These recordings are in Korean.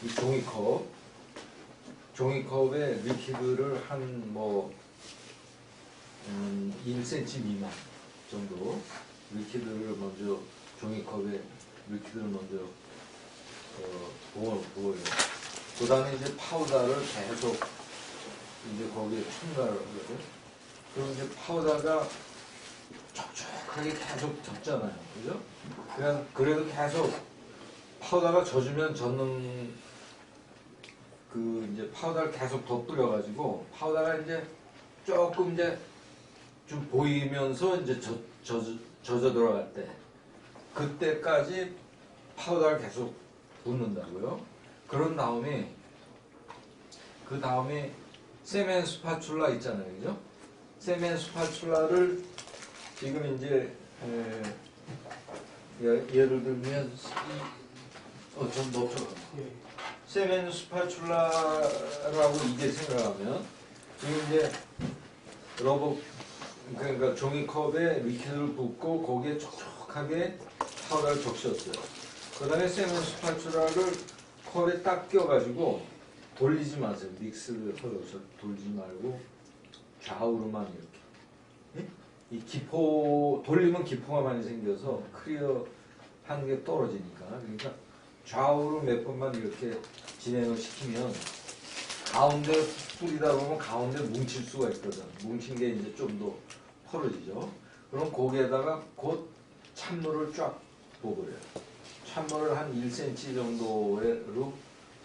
이 종이컵에 리퀴드를 한 뭐 1cm 미만 정도 리퀴드를 먼저 종이컵에 리퀴드를 먼저 부어요. 그 다음에 이제 파우더를 계속 이제 거기에 첨가를 하거든. 그럼 이제 파우더가 촉촉하게 계속 젖잖아요. 그죠? 그래도 계속 파우더가 젖으면 젖는 그 이제 파우더를 계속 덧뿌려가지고 파우더가 이제 조금 이제 좀 보이면서 이제 젖어 들어갈 때 그때까지 파우더를 계속 붓는다고요. 그런 다음에 그 다음에 세멘 스파츌라 있잖아요, 그죠? 세멘 스파츌라를 지금 이제 예를 들면 좀 높여. 세멘 스파츌라라고 이제 생각하면 지금 이제 러버 그러니까 종이컵에 리퀴드를 붓고 거기에 촉촉하게 파우더를 적셨어요. 그 다음에 세멘 스파츌라를 컵에 딱 껴가지고 돌리지 마세요. 믹스를 하면서 돌리지 말고 좌우로만 이렇게. 예? 이 기포 돌리면 기포가 많이 생겨서 클리어한 게 떨어지니까. 그러니까 좌우로 몇 번만 이렇게 진행을 시키면 가운데 뿌리다 보면 가운데 뭉칠 수가 있거든. 뭉친 게 이제 좀 더 펄어지죠. 그럼 거기에다가 곧 찬물을 쫙 부어버려요. 찬물을 한 1cm 정도로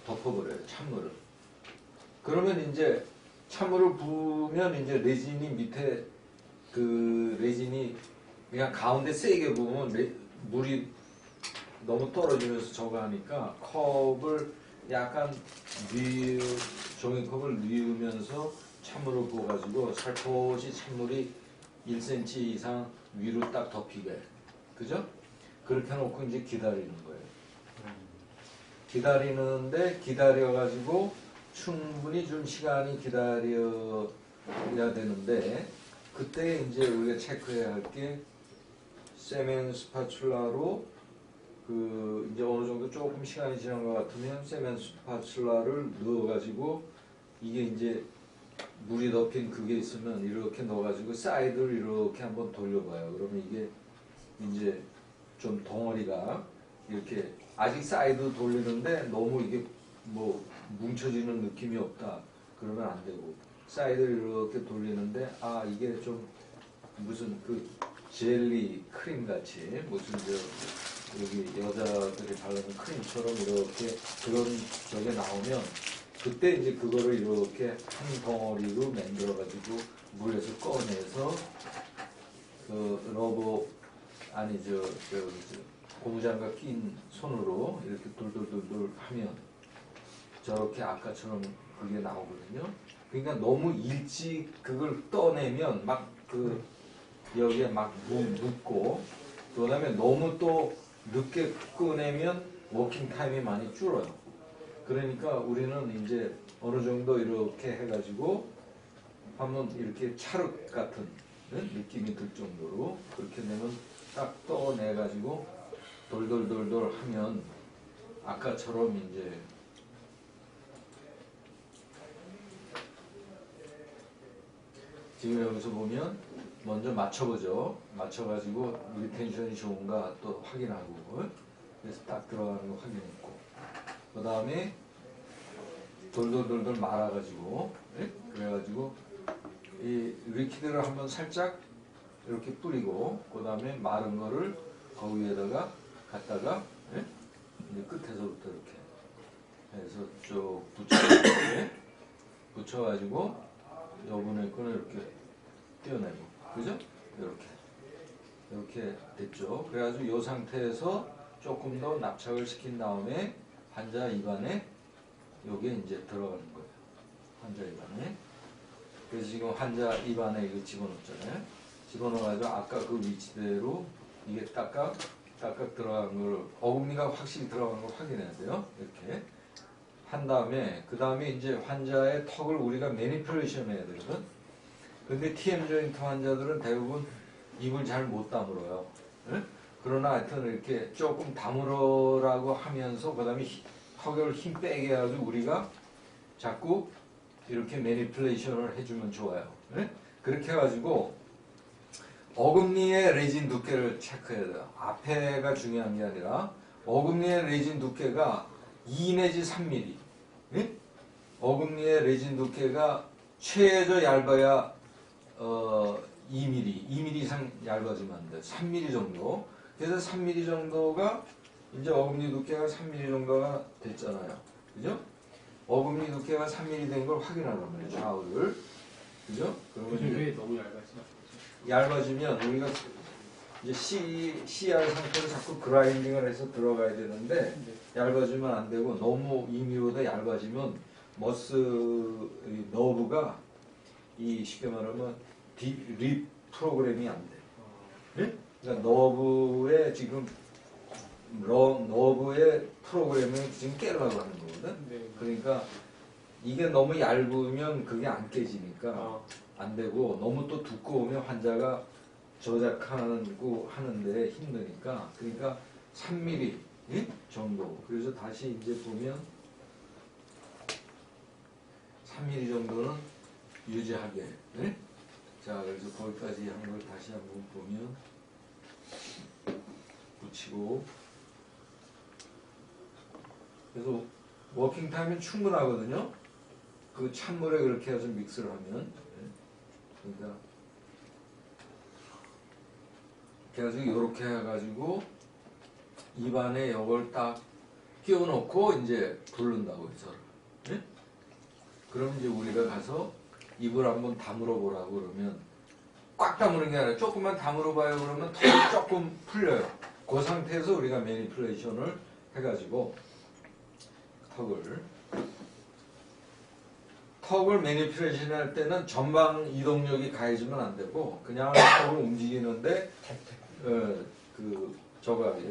덮어버려요. 찬물을. 그러면 이제 찬물을 부으면 이제 레진이 밑에 그 레진이 그냥 가운데 세게 부으면 물이 너무 떨어지면서 저거 하니까 컵을 약간 종이컵을 뉘우면서 찬물을 부어가지고 살포시 찬물이 1cm 이상 위로 딱 덮이게. 그죠? 그렇게 놓고 이제 기다리는 거예요. 기다리는데 기다려가지고 충분히 좀 시간이 기다려야 되는데 그때 이제 우리가 체크해야 할 게 세멘 스파츌라로 그 이제 어느 정도 조금 시간이 지난 것 같으면 세멘 스파츌라를 넣어가지고 이게 이제 물이 덮인 그게 있으면 이렇게 넣어가지고 사이드를 이렇게 한번 돌려봐요. 그러면 이게 이제 좀 덩어리가 이렇게 아직 사이드 돌리는데 너무 이게 뭐 뭉쳐지는 느낌이 없다. 그러면 안 되고 사이드를 이렇게 돌리는데 아 이게 좀 무슨 그 젤리 크림 같이 무슨 여기 여자들이 바르는 크림처럼 이렇게 그런 저게 나오면 그때 이제 그거를 이렇게 한 덩어리로 만들어가지고 물에서 꺼내서 그 러버 아니 고무장갑 낀 손으로 이렇게 돌돌돌돌 하면 저렇게 아까처럼 그게 나오거든요. 그러니까 너무 일찍 그걸 떠내면 막 그 여기에 막 묻고 그 다음에 너무 또 늦게 꺼내면 워킹 타임이 많이 줄어요. 그러니까 우리는 이제 어느 정도 이렇게 해가지고 한번 이렇게 찰흙 같은 느낌이 들 정도로 그렇게 되면 딱 떠내가지고 돌돌돌돌 하면 아까처럼 이제 지금 여기서 보면 먼저 맞춰보죠. 맞춰가지고 우리 텐션이 좋은가 또 확인하고 그래서 딱 들어가는 거 확인했고 그 다음에 돌돌돌돌 말아가지고 그래가지고 이 리퀴드를 한번 살짝 이렇게 뿌리고 그 다음에 마른 거를 거기 위에다가 갖다가 이제 끝에서부터 이렇게 해서 쭉 붙여가지고 요번에 거는 이렇게 떼어내고 그죠? 이렇게 됐죠. 그래가지고 이 상태에서 조금 더 납작을 시킨 다음에 환자 입안에 요게 이제 들어가는 거예요. 환자 입안에. 그래서 지금 환자 입안에 이거 집어넣었잖아요. 집어넣어가지고 아까 그 위치대로 이게 딱딱 들어간 걸 어금니가 확실히 들어간 걸 확인해야 돼요. 이렇게 한 다음에 그 다음에 이제 환자의 턱을 우리가 매니플레이션 해야 되거든. 근데 TM 조인트 환자들은 대부분 입을 잘 못 다물어요. 그러나 하여튼 이렇게 조금 다물어라고 하면서 그 다음에 턱을 힘 빼게 해가지고 우리가 자꾸 이렇게 매니플레이션을 해주면 좋아요. 네? 그렇게 해가지고 어금니의 레진 두께를 체크해야 돼요. 앞에가 중요한 게 아니라 어금니의 레진 두께가 2 내지 3mm. 네? 어금니의 레진 두께가 최저 얇아야 2mm 이상 얇아지면 안 돼. 3mm 정도. 그래서 3mm 정도가 이제 어금니 두께가 3mm 정도가 됐잖아요. 그죠? 어금니 두께가 3mm 된 걸 확인하는 거예요. 좌우를. 그죠? 그러면 왜 너무 얇아지나? 얇아지면 우리가 이제 CR 상태로 자꾸 그라인딩을 해서 들어가야 되는데 얇아지면 안 되고 너무 2mm보다 얇아지면 머스 너브가 이 쉽게 말하면 립 프로그램이 안 돼. 네? 그러니까 너브의 지금 너브의 프로그램을 지금 깨려고 하는 거거든. 네. 그러니까 이게 너무 얇으면 그게 안 깨지니까 안 되고 너무 또 두꺼우면 환자가 저작하고 하는데 힘드니까 그러니까 3mm 정도. 그래서 다시 이제 보면 3mm 정도는 유지하게. 네? 자, 그래서 거기까지 한 걸 다시 한번 보면 붙이고. 그래서 워킹 타임은 충분하거든요. 그 찬물에 그렇게 해서 믹스를 하면. 그러니까 그래가지고 이렇게 해가지고 입안에 이걸 딱 끼워놓고 이제 부른다고 해서. 네? 그럼 이제 우리가 가서 입을 한번 다물어 보라고 그러면 꽉 다무는 게 아니라 조금만 다물어 봐요 그러면 턱이 조금 풀려요. 그 상태에서 우리가 매니플레이션을 해가지고 턱을 매니플레이션 할 때는 전방 이동력이 가해지면 안 되고 그냥 턱을 움직이는데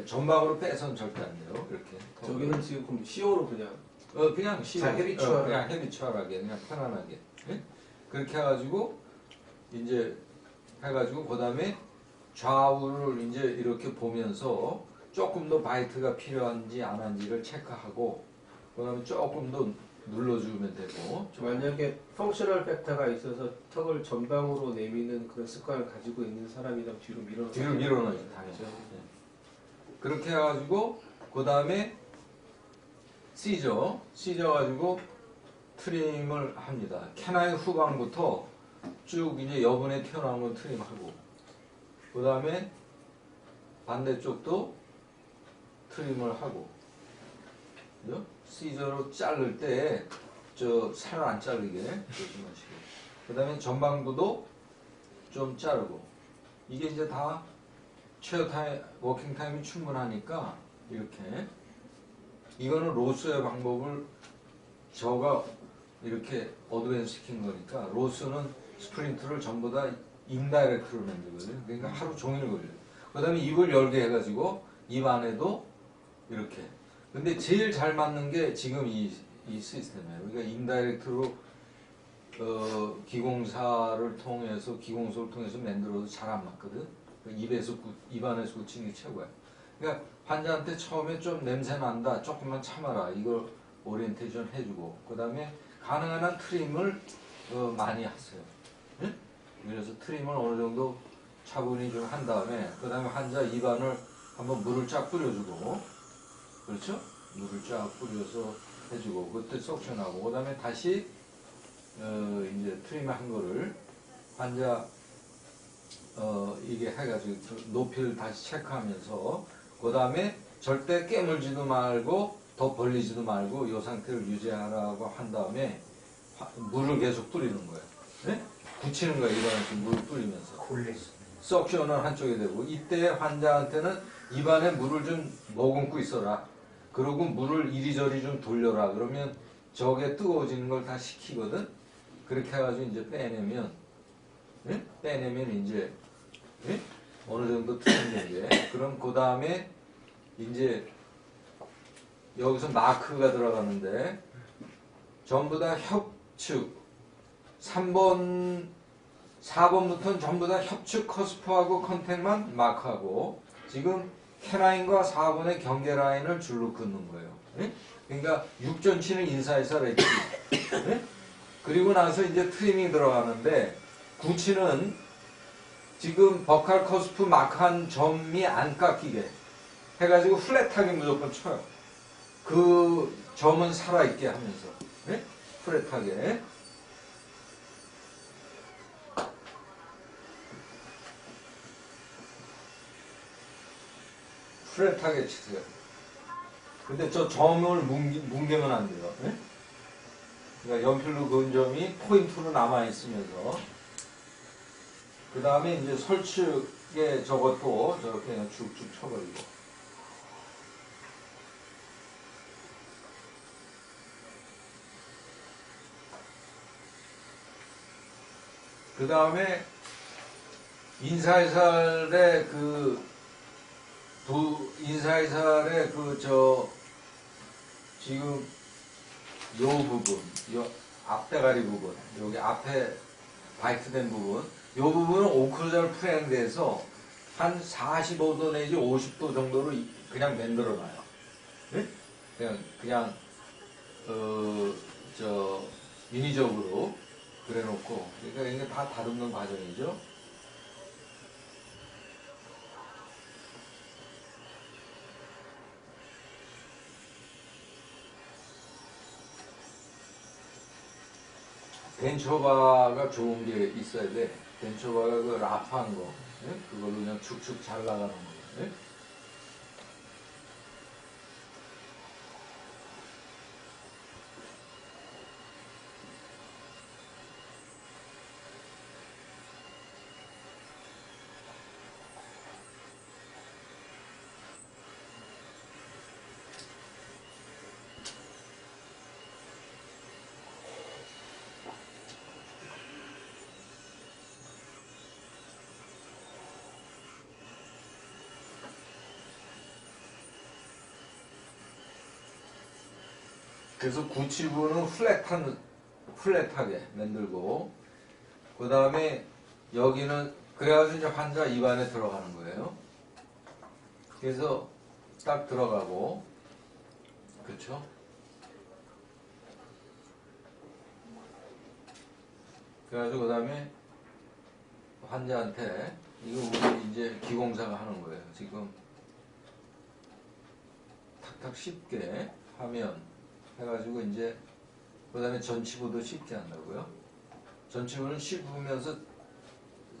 전방으로 빼서는 절대 안 돼요. 그렇게 저기는 지금 CO로 그냥 그냥 헤비추얼. 그냥 헤비추얼하게 그냥 편안하게. 네? 그렇게 해가지고 이제 해가지고 그 다음에 좌우를 이제 이렇게 보면서 조금 더 바이트가 필요한지 안 한지를 체크하고 그 다음에 조금 더 눌러주면 되고. 만약에 펑셔널 팩터가 있어서 턱을 전방으로 내미는 그런 습관을 가지고 있는 사람이라면 뒤로 밀어넣어야지 당연히. 네. 그렇게 해가지고 그 다음에 시저 가지고 트림을 합니다. 캐나이 후방부터 쭉 이제 여분에 튀어나온 건 트림하고 그 다음에 반대쪽도 트림을 하고. 그죠? 시저로 자를 때 저 살을 안 자르게 조심하시고 그 다음에 전방부도 좀 자르고. 이게 이제 다 최저 타임, 워킹 타임이 충분하니까 이렇게. 이거는 로스의 방법을 저가 이렇게 어드밴스 시킨 거니까 로스는 스프린트를 전부 다 인다이렉트로 만들거든요. 그러니까 하루 종일 걸려요. 그 다음에 입을 열게 해가지고 입 안에도 이렇게. 근데 제일 잘 맞는 게 지금 이 시스템이에요. 그러니까 인다이렉트로 기공소를 통해서 만들어도 잘 안 맞거든. 입 안에서 굳히는 게 최고야. 그러니까 환자한테 처음에 좀 냄새 난다, 조금만 참아라. 이걸 오리엔테이션 해주고, 그 다음에 가능한 한 트림을 많이 하세요. 응? 그래서 트림을 어느 정도 차분히 좀 한 다음에, 그 다음에 환자 입안을 한번 물을 쫙 뿌려주고, 그렇죠? 물을 쫙 뿌려서 해주고, 그때 석션하고, 그 다음에 다시 이제 트림 한 거를 환자 이게 해가지고 높이를 다시 체크하면서 그 다음에 절대 깨물지도 말고 더 벌리지도 말고 이 상태를 유지하라고 한 다음에 물을 계속 뿌리는 거예요. 네? 붙이는 거예요. 입안에 물을 뿌리면서. 석션은 한쪽에 되고 이때 환자한테는 입안에 물을 좀 머금고 있어라. 그리고 물을 이리저리 좀 돌려라. 그러면 저게 뜨거워지는 걸 다 식히거든. 그렇게 해가지고 이제 빼내면 네? 빼내면 이제 네? 어느 정도 틀린 게. 그럼 그 다음에 이제 여기서 마크가 들어가는데 전부 다 협축 3번 4번부터는 전부 다 협축 커스프하고 컨택만 마크하고 지금 캐라인과 4번의 경계 라인을 줄로 긋는 거예요. 네? 그러니까 육전치는 인사이사를 했지. 네? 그리고 나서 이제 트리밍 들어가는데 구치는 지금 버칼 커스프 마크한 점이 안 깎이게 해가지고 플랫하게 무조건 쳐요. 그 점은 살아있게 하면서. 네? 플랫하게. 플랫하게 치세요. 근데 저 점을 뭉개면 안 돼요. 네? 그러니까 연필로 그은 점이 포인트로 남아있으면서 그 다음에 이제 설측에 저것도 저렇게 그냥 쭉쭉 쳐버리고 그 다음에 인사이살의 인사이살의 지금 요 부분, 요 앞대가리 부분, 여기 앞에 바이트된 부분, 요 부분은 오클루전을 프레임돼서 한 45도 내지 50도 정도로 그냥 만들어놔요. 네? 그냥 인위적으로 그래놓고, 그러니까 이게 다 다듬는 과정이죠. 벤처바가 좋은 게 있어야 돼. 벤처바가 그 랍한 거, 예? 그걸로 그냥 축축 잘 나가는 거. 예? 그래서 구치부는 플랫하게 만들고, 그 다음에 여기는, 그래가지고 이제 환자 입안에 들어가는 거예요. 그래서 딱 들어가고, 그쵸? 그래가지고 그 다음에 환자한테, 이거 우리 이제 기공사가 하는 거예요. 지금 탁탁 쉽게 하면, 해가지고 이제 그 다음에 전치부도 쉽게 한다고요. 전치부는 씹으면서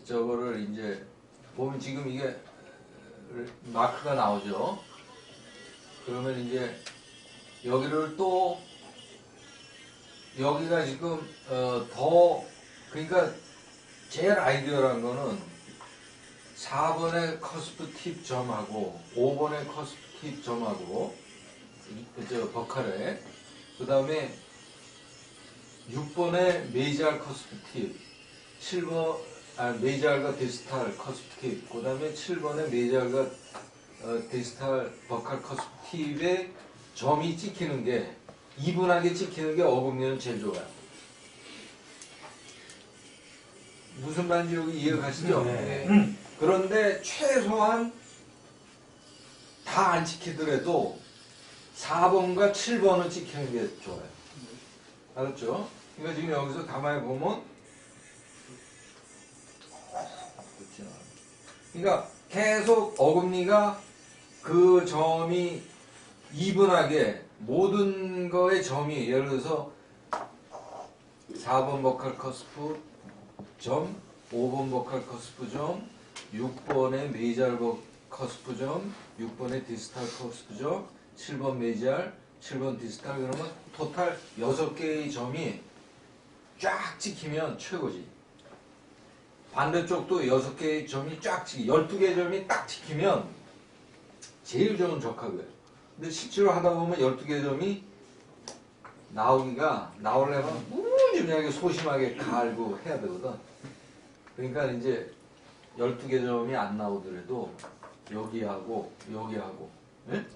저거를 이제 보면 지금 이게 마크가 나오죠. 그러면 이제 여기를 또 여기가 지금 더 그러니까 제일 아이디어란 거는 4번의 커스프 팁 점하고 5번의 커스프 팁 점하고 저 버칼에 그 다음에 6번에 메이지알 커스프 팁, 7번, 메이지알과 디스탈 커스프 팁, 그 다음에 7번에 메이지알과 디스탈 버칼 커스프 팁에 점이 찍히는 게, 이분하게 찍히는 게 어금니는 제일 좋아요. 무슨 말인지 여기 이해가시죠? 네. 그런데 최소한 다 안 찍히더라도 4번과 7번은 찍히는 게 좋아요. 알았죠? 그러니까 지금 여기서 가만히 보면 그러니까 계속 어금니가 그 점이 이분하게 모든 거의 점이 예를 들어서 4번 버칼 커스프 점, 5번 버칼 커스프 점, 6번의 메이지알 커스프 점, 6번의 디스탈 커스프 점, 7번 메이지알, 7번 디스탈, 그러면 토탈 6개의 점이 쫙 찍히면 최고지. 반대쪽도 6개의 점이 쫙 찍히, 12개의 점이 딱 찍히면 제일 좋은 적합이에요. 근데 실제로 하다 보면 12개의 점이 나오려면 무지하게 소심하게 갈고 해야 되거든. 그러니까 이제 12개 점이 안 나오더라도 여기하고 는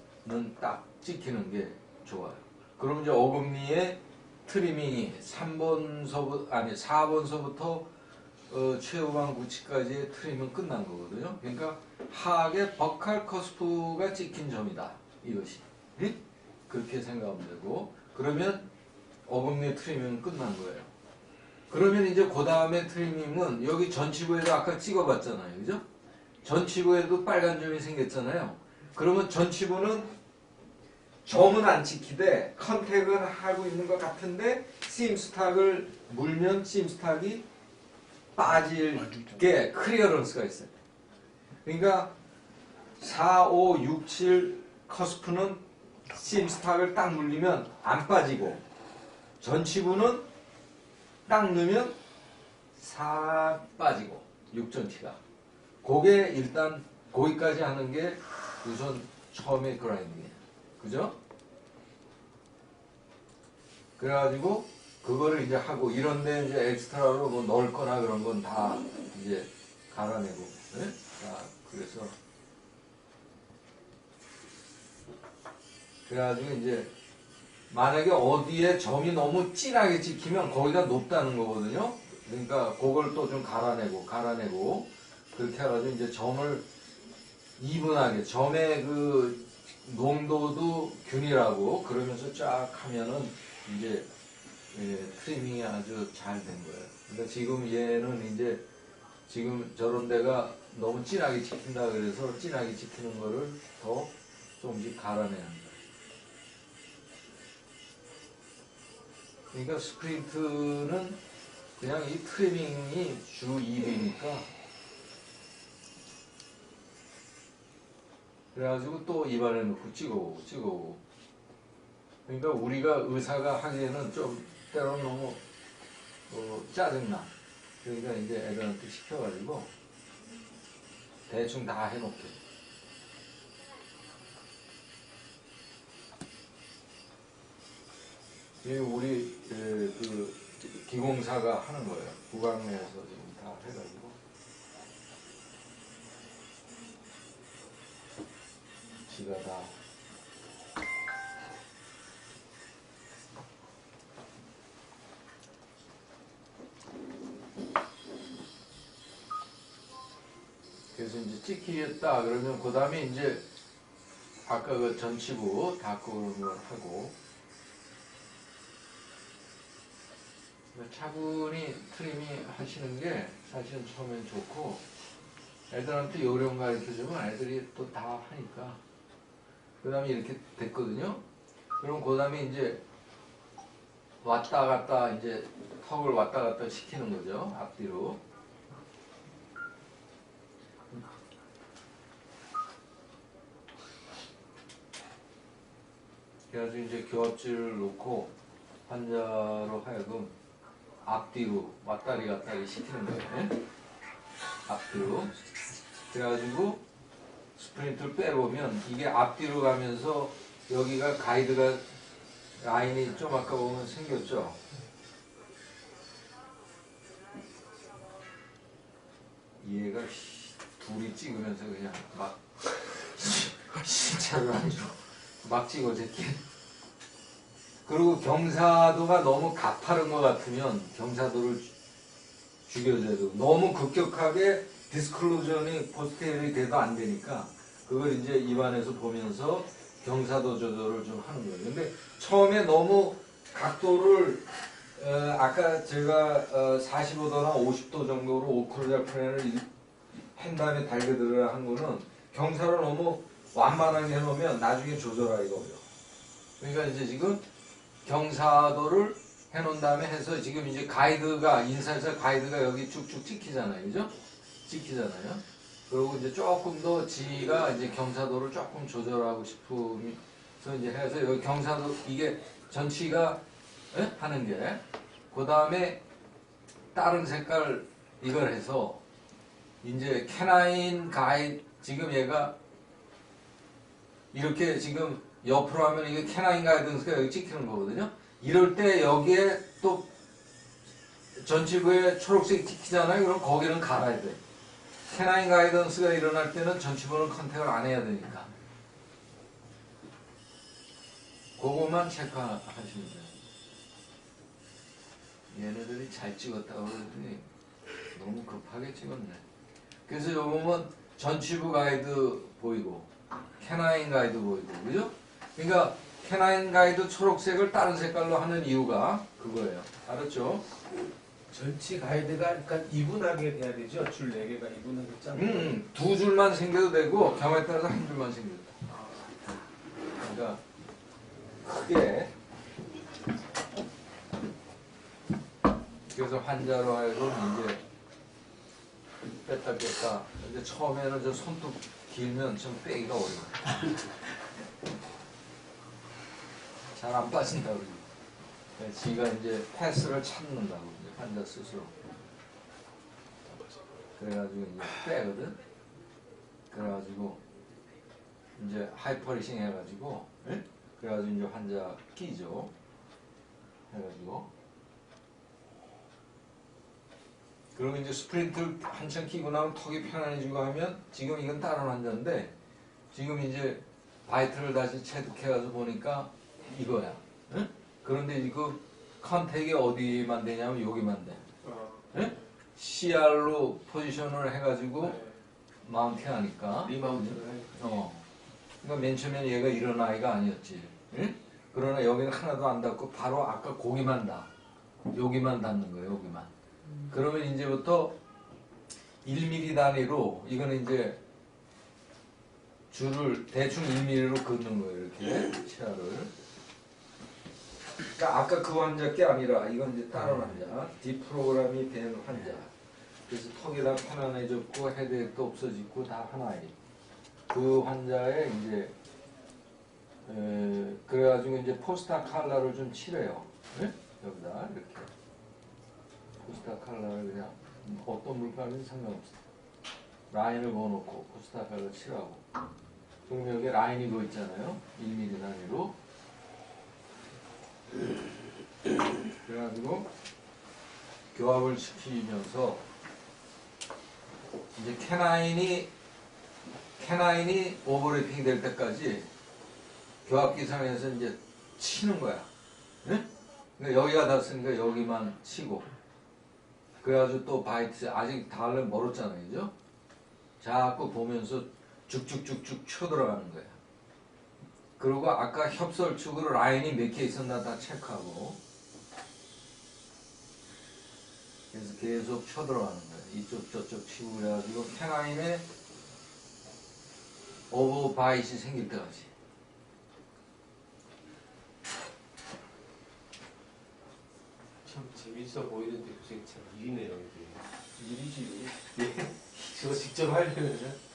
딱 찍히는 게 좋아요. 그럼 이제 어금니의 트리밍이 4번서부터 최후방 구치까지의 트리밍은 끝난 거거든요. 그러니까 하악의 버칼 커스프가 찍힌 점이다. 이것이. 그렇게 생각하면 되고, 그러면 어금니 트리밍은 끝난 거예요. 그러면 이제 그 다음에 트리밍은 여기 전치부에도 아까 찍어봤잖아요. 그죠? 전치부에도 빨간 점이 생겼잖아요. 그러면 전치부는 점은 안 찍히되 컨택을 하고 있는 것 같은데 심スタ을 물면 심スタ이 빠질게 클리어런스가 있어요. 그러니까 4, 5, 6, 7 커스프는 심スタ를 딱 물리면 안 빠지고 전치부는 딱 넣으면 싹 빠지고 6전치가 그게 일단 거기까지 하는 게 우선 처음에 그라인딩이에요. 그죠? 그래가지고 그거를 이제 하고 이런데 이제 엑스트라로 뭐 넣을 거나 그런 건 다 이제 갈아내고 네? 자, 그래가지고 이제 만약에 어디에 점이 너무 진하게 찍히면 거기가 높다는 거거든요. 그러니까 그걸 또 좀 갈아내고 그렇게 해가지고 이제 점을 이분하게 점의 그 농도도 균일하고 그러면서 쫙 하면은 이제 트리밍이 아주 잘 된 거예요. 그러니까 지금 얘는 이제 지금 저런 데가 너무 진하게 찍힌다 그래서 진하게 찍히는 거를 더 조금씩 갈아내야 합니다. 그러니까 스프린트는 그냥 이 트리밍이 주 일이니까 그래가지고 또 입안에 넣고 찍어오고 그러니까 우리가 의사가 하기에는 좀 때로는 너무 짜증나. 그러니까 이제 애들한테 시켜가지고 대충 다 해놓게. 이게 우리 그 기공사가 하는 거예요. 구강내에서 지금 다 해가지고 지가 다 그래서 이제 찍히겠다 그러면 그 다음에 이제 아까 그 전치부 닫고 그런 걸 하고 차분히 트리밍 하시는 게 사실은 처음엔 좋고 애들한테 요령 가르쳐주면 애들이 또 다 하니까 그 다음에 이렇게 됐거든요. 그럼 그 다음에 이제 왔다 갔다 이제 턱을 왔다 갔다 시키는 거죠. 앞뒤로. 그래가지고 이제 교합질을 놓고 환자로 하여금 앞뒤로 왔다리 갔다리 시키는 거예요. 앞뒤로. 그래가지고 스프린트를 빼보면 이게 앞뒤로 가면서 여기가 가이드가 라인이 좀 아까 보면 생겼죠. 얘가 둘이 찍으면서 그냥 막 신차를 아주 막 찍어 제끼. 그리고 경사도가 너무 가파른 것 같으면 경사도를 죽여줘야 되고 너무 급격하게 디스클로전이 포스테리얼이 돼도 안 되니까 그걸 이제 입안에서 보면서 경사도 조절을 좀 하는 거예요. 근데 처음에 너무 각도를 아까 제가 45도나 50도 정도로 오클루잘 프렌을 한 다음에 달겨들어라 한 거는 경사를 너무 완만하게 해놓으면 나중에 조절하기가 어려워. 그러니까 이제 지금 경사도를 해놓은 다음에 해서 지금 이제 가이드가 인사에서 가이드가 여기 쭉쭉 찍히잖아요. 그죠? 찍히잖아요. 그리고 이제 조금 더 지가 이제 경사도를 조금 조절하고 싶으면서 이제 해서 여기 경사도 이게 전치가 하는 게 그 다음에 다른 색깔 이걸 해서 이제 캐나인 가이드 지금 얘가 이렇게 지금 옆으로 하면 이게 캐나인 가이던스가 여기 찍히는 거거든요. 이럴 때 여기에 또 전치부에 초록색이 찍히잖아요. 그럼 거기는 갈아야 돼. 캐나인 가이던스가 일어날 때는 전치부는 컨택을 안 해야 되니까. 그거만 체크하시면 돼요. 얘네들이 잘 찍었다고 그러더니 너무 급하게 찍었네. 그래서 여기 보면 전치부 가이드 보이고 캐나인 가이드 보이고 그죠? 그러니까 캐나인 가이드 초록색을 다른 색깔로 하는 이유가 그거예요. 알았죠? 전치 가이드가 약간 이분하게 돼야 되죠? 줄 4개가 이분하게 짠. 두 줄만 생겨도 되고 경우에 따라서 한 줄만 생겨도 돼. 그러니까 크게 그래서 환자로 하여금 이제 뺐다 이제 처음에는 저 손톱 길면 좀 빼기가 어려워. 잘 안 빠진다고 그러지. 지가 이제 패스를 찾는다고 이제 환자 스스로. 그래가지고 이제 빼거든. 그래가지고 이제 하이퍼리싱 해가지고, 예? 그래가지고 이제 환자 끼죠. 해가지고. 그리고 이제 스프린트를 한참 끼고 나면 턱이 편안해지고 하면 지금 이건 다른 환자인데 지금 이제 바이트를 다시 체득해가지고 보니까 이거야. 예? 그런데 이거 컨택이 어디만 되냐면 여기만 돼. 예? CR로 포지션을 해가지고 네. 마운팅 하니까. 리마운트를 해. 그러니까 맨 처음엔 얘가 이런 아이가 아니었지. 예? 그러나 여기는 하나도 안 닿고 바로 아까 고기만 닿아. 여기만 닿는 거예요, 여기만. 그러면 이제부터 1mm 단위로 이거는 이제 줄을 대충 1mm로 긋는 거예요, 이렇게 치아를. 그러니까 아까 그 환자 게 아니라 이건 이제 다른 환자, 디프로그램이 된 환자. 그래서 턱이 다 편안해졌고 헤드액도 없어지고 다 하나에. 그 환자의 이제 그래가지고 이제 포스타 칼라를 좀 칠해요. 네? 여기다 이렇게 포스타 칼라를 그냥 어떤 물감이든 상관없어. 라인을 그어놓고 포스타 칼라 칠하고. 그럼 여기 라인이 그거 있잖아요. 1mm 단위로. 그래가지고 교합을 시키면서 이제 캐나인이 오버래핑 될 때까지 교합기 상에서 이제 치는 거야. 네? 그러니까 여기가 닿았으니까 여기만 치고. 그래가지고 또 바이트 아직 닿으려면 멀었잖아요, 그죠? 자꾸 보면서 쭉쭉쭉쭉 쳐들어가는 거야. 그리고 아까 협설축으로 라인이 몇 개 있었나 다 체크하고. 그래서 계속 쳐들어가는 거야. 이쪽 저쪽 치고 그래가지고 캐나인에 오버바이트이 생길 때까지. 참 재밌어 보이는데 교수님 참 일이네요, 이게. 일이지. 예. 저거 직접 하려면은.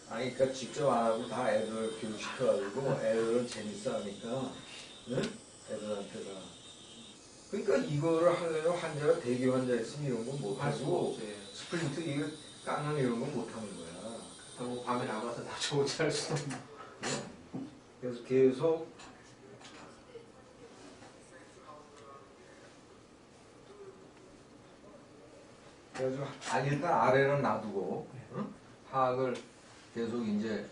아니, 그러니까 직접 안 하고 다 애들 교육시켜가지고 애들은 재밌어 하니까, 응? 애들한테다. 그러니까 이거를 하려면 환자가 대기 환자 있으면 이런 건 할 수가 못하고, 없어요. 스프린트 이거 깡는 이런 건 못하는 거야. 그렇다고 밤에 나가서 다 좋은지 할 수도 없고. 그래서 계속 그래가지고 일단 아래는 놔두고, 응? 하악을 계속 이제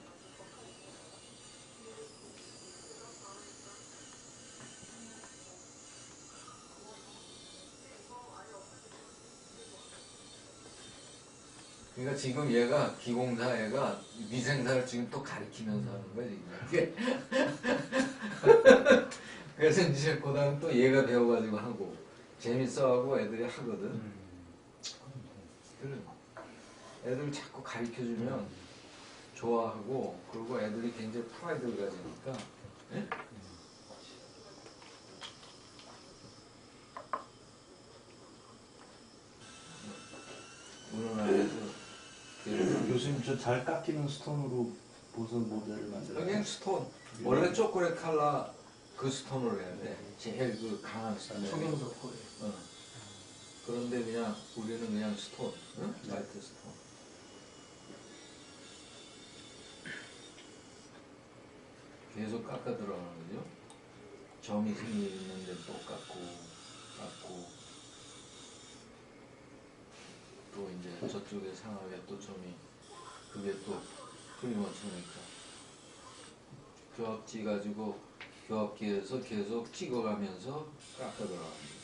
그러니까 지금 얘가 기공사 얘가 위생사를 지금 또 가리키면서 하는 거야 지금. 그래서 이제 그다음 또 얘가 배워가지고 하고 재밌어하고 애들이 하거든. 그래. 애들 자꾸 가르쳐주면 좋아하고 그리고 애들이 굉장히 프라이드를 가지니까. 예? 우리나라에서 교수님 저 잘 깎이는 스톤으로 무슨 모델을 만들어요? 그냥 스톤 원래 초콜릿 칼라 그 스톤으로 해야 돼. 제일 그 강한 스톤. 초경석 코에. 그런데 그냥 우리는 그냥 스톤, 응? 라이트 스톤. 계속 깎아 들어가는 거죠. 점이 생기는데 또 깎고 또 이제 저쪽에 상하에 또 점이 그게 또 풀리맞추니까 교합지 가지고 교합기에서 계속 찍어가면서 깎아 들어가는 거죠.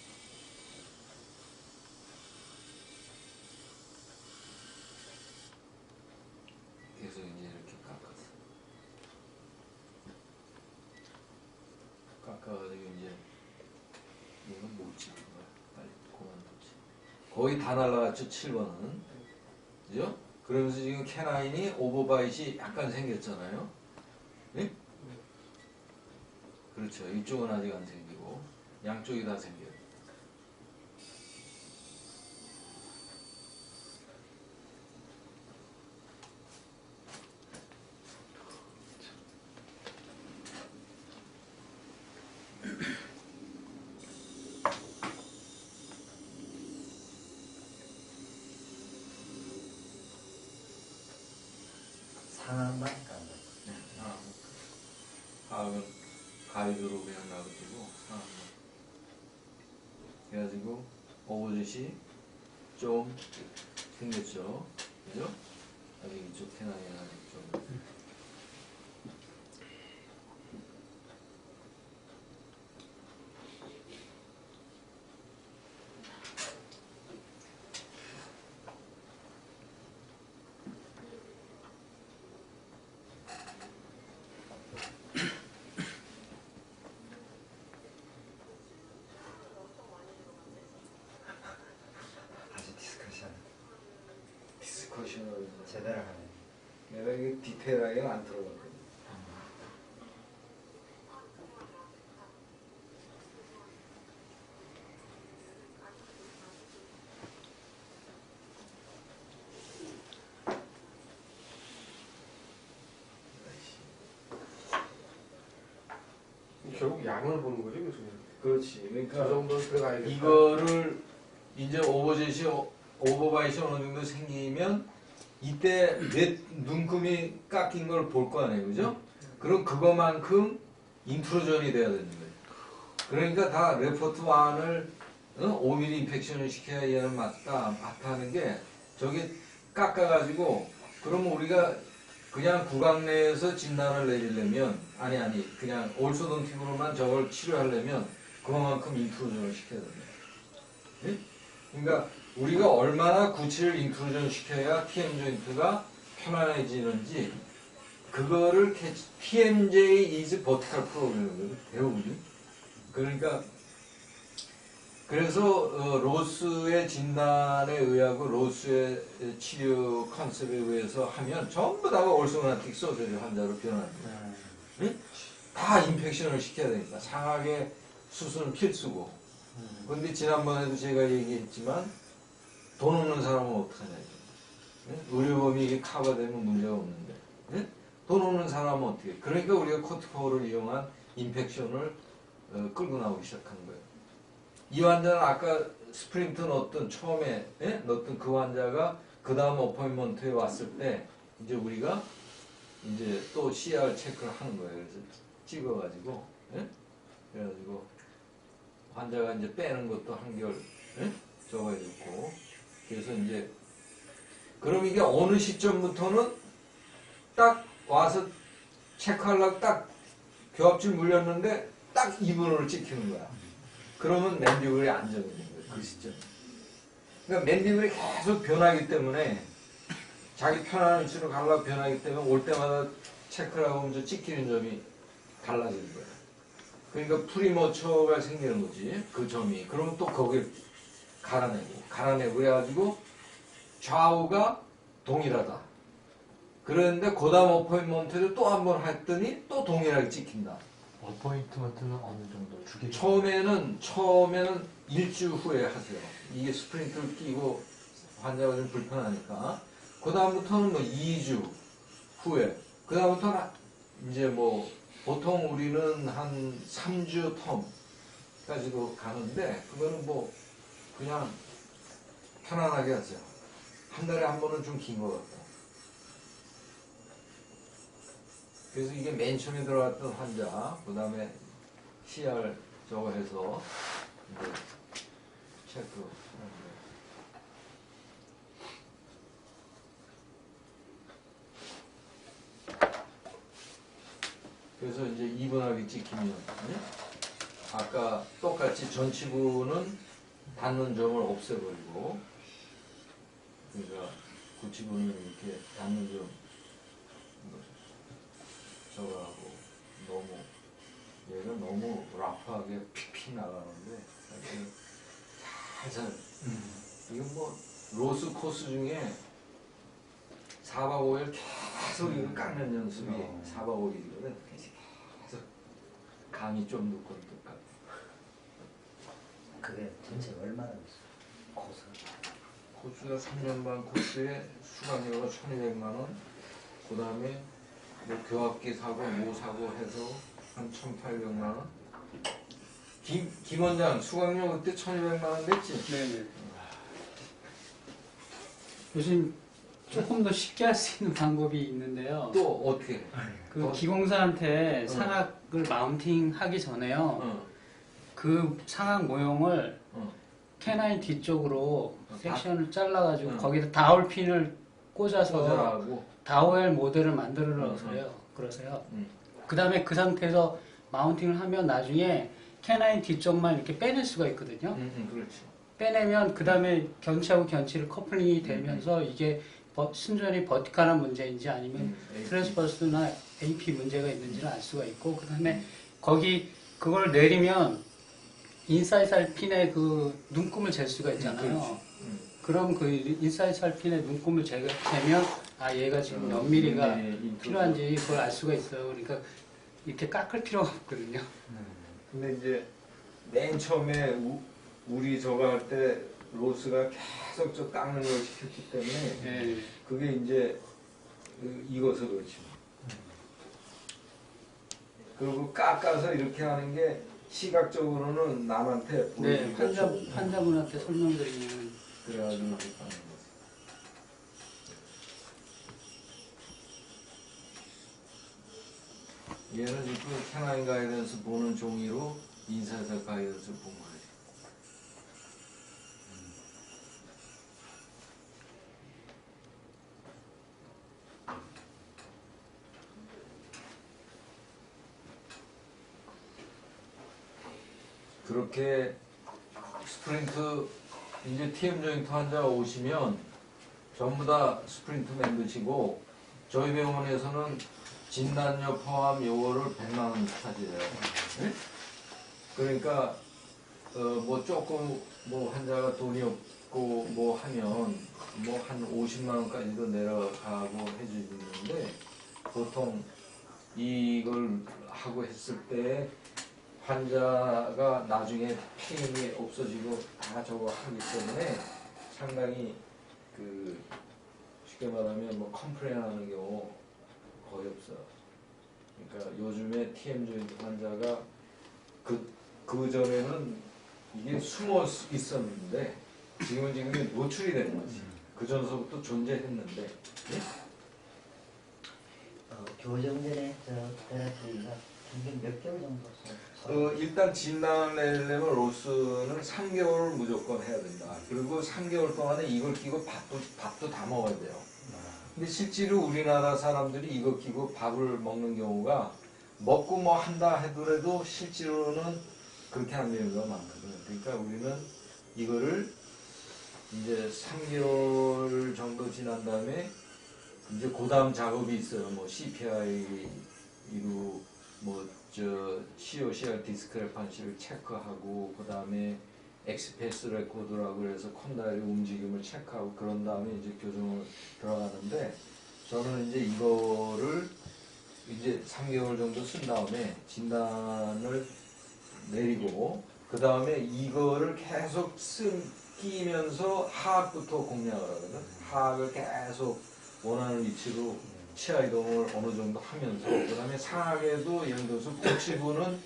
계속 이제 이렇게 깎았어. 붙이는 거야. 빨리 그만두지. 거의 다 날라갔죠, 7번은. 그죠? 그러면서 지금 캐나인이 오버바이트이 약간 생겼잖아요. 네? 그렇죠. 이쪽은 아직 안 생기고 양쪽이 다 생겨요. 상한만 간다. 다음은 가이드로 그냥 놔두고 그래가지고 오버젯이 좀 생겼죠. 그죠? 아직 이쪽 캐나이는 아직 좀 아주 디스커션 디스커션을 제대로 하네. 내가 이게 디테일하게 안 들어갔거든. 결국 양을 보는 거죠, 교수님. 그렇지. 저 그러니까 정도 들어가야겠다. 이거를 이제 오버바이트이 어느 정도 생기면 이때 내 눈금이 깎인 걸 볼 거 아니에요, 그죠? 그럼 그거만큼 인트로전이 돼야 되는 거예요. 그러니까 다 레포트 1을 5mm 임팩션을 시켜야 얘는 맞다 하는 게 저게 깎아가지고 그러면 우리가 그냥 구강 내에서 진단을 내리려면 아니 그냥 올소돈틱으로만 저걸 치료하려면 그만큼 인트로전을 시켜야 됩니다. 예? 그러니까 우리가 얼마나 구치를 인트로전 시켜야 TM 조인트가 편안해지는지 그거를 TMJ is vertical problem이거든 대부분이. 그러니까 그래서 로스의 진단에 의하고 로스의 치료 컨셉에 의해서 하면 전부 다가 올소나틱 소저리 환자로 변합니다. 응? 다 인펙션을 시켜야 되니까 상하게 수술은 필수고. 그런데 지난번에도 제가 얘기했지만 돈 없는 사람은 어떡하냐 이거. 의료보험이 이게 커버되면 문제가 없는데 돈 없는 사람은 어떻게? 그러니까 우리가 코티코를 이용한 인펙션을 끌고 나오기 시작한 거예요. 이 환자는 아까 스프린트 넣었던 처음에 넣었던 그 환자가 그 다음 어포인먼트에 왔을 때 이제 우리가 이제 또 CR 체크를 하는 거예요. 그래서 찍어가지고 그래가지고 환자가 이제 빼는 것도 한결 저거 해줬고 그래서 이제 그럼 이게 어느 시점부터는 딱 와서 체크하려고 딱 교합질 물렸는데 딱 2분으로 찍히는 거야. 그러면 맨디블이 안정이 되는 거예요. 그 시점. 그러니까 맨디블이 계속 변하기 때문에 자기 편안한 위치로 가려고 변하기 때문에 올 때마다 체크를 하고 이제 찍히는 점이 달라지는 거예요. 그러니까 프리머처가 생기는 거지. 그 점이. 그러면 또 거길 갈아내고 해가지고 좌우가 동일하다. 그런데 그 다음 어포인먼트를 또 한 번 했더니 또 동일하게 찍힌다. 어포인트먼트는 어느 정도 주기? 처음에는 일주 후에 하세요. 이게 스프린트를 끼고 환자가 좀 불편하니까. 그 다음부터는 뭐 2주 후에. 그 다음부터는 이제 뭐 보통 우리는 한 3주 텀까지도 가는데 그거는 뭐 그냥 편안하게 하세요. 한 달에 한 번은 좀 긴 것 같고. 그래서 이게 맨 처음에 들어갔던 환자, 그 다음에 CR 저거 해서 이제 체크. 그래서 이제 이분하게 찍히면 아까 똑같이 전치부는 닿는 점을 없애버리고 그러니까 구치부는 이렇게 닿는 점 저거하고 너무 얘가 너무 라프하게 픽픽 나가는데 사실 살살. 이건 뭐 로스 코스 중에 4박 5일 계속 이거 깎는 연습이 4박 5일이거든. 계속 감이 좀 높고 또 깎고. 그게 전체 얼마나 됐어? 고수. 코스가 3년 반 코스에 수강료가 1,200만 원. 그 다음에 뭐 교합기 사고 뭐 사고 해서 한 1,800만 원. 김 원장 수강료 그때 1,200만 원 냈지? 네네. 요즘 조금 더 쉽게 할 수 있는 방법이 있는데요. 또 어떻게 해? 그 기공사한테 상악을 마운팅 하기 전에요. 어. 그 상악 모형을 어. 캐나인 뒤쪽으로 섹션을 잘라가지고 응. 거기다 다울핀을 꽂아서 소절하고 다오엘 모델을 만들어 놓으세요. 그러세요. 그 다음에 그 상태에서 마운팅을 하면 나중에 캐나인 뒤쪽만 이렇게 빼낼 수가 있거든요. 그렇지. 빼내면 그 다음에 견치하고 견치를 커플링이 되면서 이게 순전히 버티컬한 문제인지 아니면 트랜스버스나 AP 문제가 있는지를 알 수가 있고, 그 다음에 거기 그걸 내리면 인사이드 살핀의 그 눈금을 잴 수가 있잖아요. 그럼 그 인사이드 살핀의 눈금을 재면 아 얘가 지금 몇 미리가 필요한지 그걸 알 수가 있어요. 그러니까 이렇게 깎을 필요가 없거든요. 근데 이제 맨 처음에 우리 저거 할 때 로스가 계속 저 깎는 걸 시켰기 때문에 네. 그게 이제 익어서 그렇지. 그리고 깎아서 이렇게 하는 게 시각적으로는 남한테 네, 보여주기가 좋고. 환자분한테 설명드리면 그래가지고 이렇게 하는 거지. 얘는 지금 캐나인 가이던스 보는 종이로 인사이드 가이던스 본 거지. 그렇게 스프린트 이제 TM 조인트 환자가 오시면 전부 다 스프린트 만드시고 저희 병원에서는 진단료 포함 요거를 100만 원 차지해요. 네? 그러니까 뭐 조금 뭐 환자가 돈이 없고 뭐 하면 뭐 한 50만 원까지도 내려가고 해주는데 보통 이걸 하고 했을 때 환자가 나중에 페인이 없어지고 다 저거 하기 때문에 상당히 그 쉽게 말하면 뭐 컴플레인하는 경우 거의 없어요. 그러니까 요즘에 TM 조인트 환자가 그 전에는 이게 숨어 있었는데 지금은 노출이 되는 거지. 그 전서부터 존재했는데. 네? 교정 전에 저 테라피가 평균 몇 개월 정도 일단 진단을 내려면 로스는 3개월을 무조건 해야 된다. 그리고 3개월 동안에 이걸 끼고 밥도 다 먹어야 돼요. 근데 실제로 우리나라 사람들이 이거 끼고 밥을 먹는 경우가 먹고 뭐 한다 하더라도 실제로는 그렇게 안 되는 경우가 많거든요. 그러니까 우리는 이거를 이제 3개월 정도 지난 다음에 이제 그 다음 작업이 있어요. 뭐 CPI로 뭐 저 COCR 디스크레판시를 체크하고 그 다음에 엑스페이스 레코드라고 해서 콘다일의 움직임을 체크하고 그런 다음에 이제 교정을 들어가는데 저는 이제 이거를 이제 3개월 정도 쓴 다음에 진단을 내리고 그 다음에 이거를 계속 끼면서 하악부터 공략을 하거든. 하악을 계속 원하는 위치로 치아 이동을 어느 정도 하면서 그 다음에 상악에도 예를 들어서 구치부는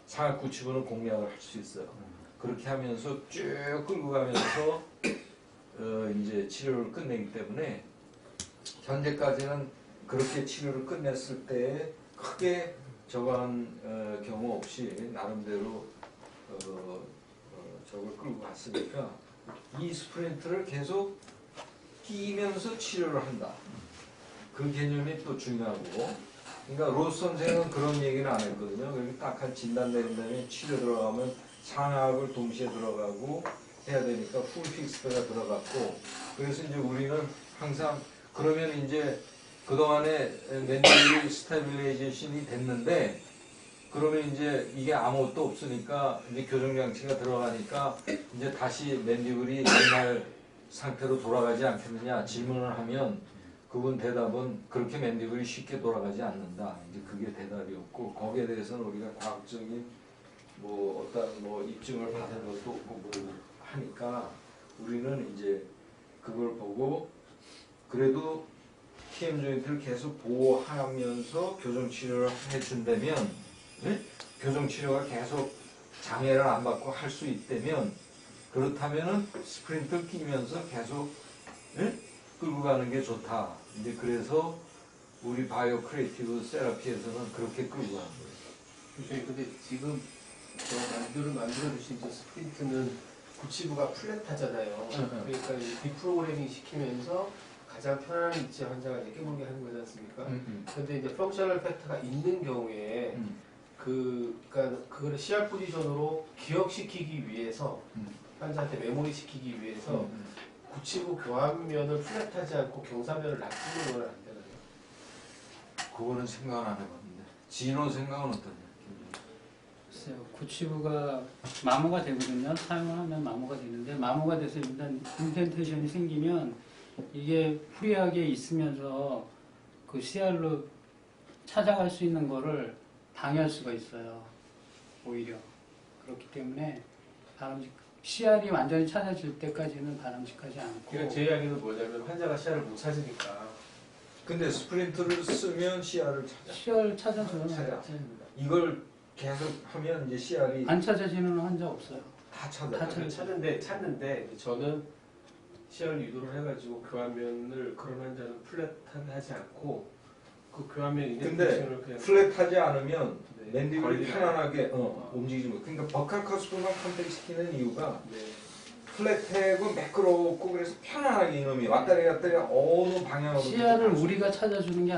상악 구치부는 공략을 할 수 있어요. 그렇게 하면서 쭉 끌고 가면서 이제 치료를 끝내기 때문에 현재까지는 그렇게 치료를 끝냈을 때 크게 저거한 경우 없이 나름대로 저걸 끌고 갔으니까 이 스프린트를 계속 끼면서 치료를 한다. 그 개념이 또 중요하고, 그러니까 로스 선생은 그런 얘기는 안 했거든요. 그러니까 딱 한 진단 내린 다음에 치료 들어가면 상악을 동시에 들어가고 해야 되니까 풀 픽스가 들어갔고, 그래서 이제 우리는 항상 그러면 이제 그동안에 멘탈리 스테빌레이제이션이 됐는데 그러면 이제 이게 아무것도 없으니까 이제 교정 장치가 들어가니까 이제 다시 맨디블이 옛날 상태로 돌아가지 않겠느냐 질문을 하면 그분 대답은 그렇게 맨디블이 쉽게 돌아가지 않는다. 이제 그게 대답이었고 거기에 대해서는 우리가 과학적인 뭐 어떤 뭐 입증을 받은 것도 없고 뭐 하니까 우리는 이제 그걸 보고 그래도 TM 조인트를 계속 보호하면서 교정 치료를 해준다면 교정 치료가 계속 장애를 안 받고 할 수 있다면 그렇다면은 스프린트를 끼면서 계속 끌고 가는 게 좋다. 이제 그래서 우리 바이오 크리에이티브 세라피에서는 그렇게 끌고 가는 거예요. 교수님, 근데 지금 만들어 주신 저 스프린트는 구치부가 플랫하잖아요. 그러니까 이 디프로그래밍 시키면서 가장 편안한 위치에 환자가 이제 깨물게 하는 거지 않습니까? 근데 이제 펑셔널 팩터가 있는 경우에 그러니까 그거를 CR 포지션으로 기억시키기 위해서 환자한테 메모리 시키기 위해서 구치부 교환면을 플랫하지 않고 경사면을 낮추는 건 안 되나요? 그거는 생각은 안 해봤는데 진호 생각은 어떠냐? 글쎄요, 구치부가 마모가 되거든요. 사용을 하면 마모가 되는데 마모가 돼서 일단 인텐테이션이 생기면 이게 프리하게 있으면서 그 CR로 찾아갈 수 있는 거를 방해할 수가 있어요. 오히려 그렇기 때문에 CR이 완전히 찾아질 때까지는 바람직하지 않고. 그러니까 제 이야기는 뭐냐면 환자가 CR을 못 찾으니까 근데 스프린트를 쓰면 CR을 찾아. CR 찾아줘요. 찾습니다. 이걸 계속 하면 이제 CR이 안 찾아지는 환자 없어요. 다 찾아. 다 찾아. 찾는데 저는 CR을 유도를 해가지고 교환면을 그런 환자는 플랫하지 않고 그 교환면 근데 인텐테이션을 그냥 플랫하지 않으면 네, 맨디블이 거리를 편안하게 움직이지 못. 그러니까 버칼 커스프만 컨택시키는 이유가 네. 플랫하고 매끄럽고 그래서 편안하게 이놈이 왔다리 갔다리 어느 방향으로 CR을 우리가 찾아주는 게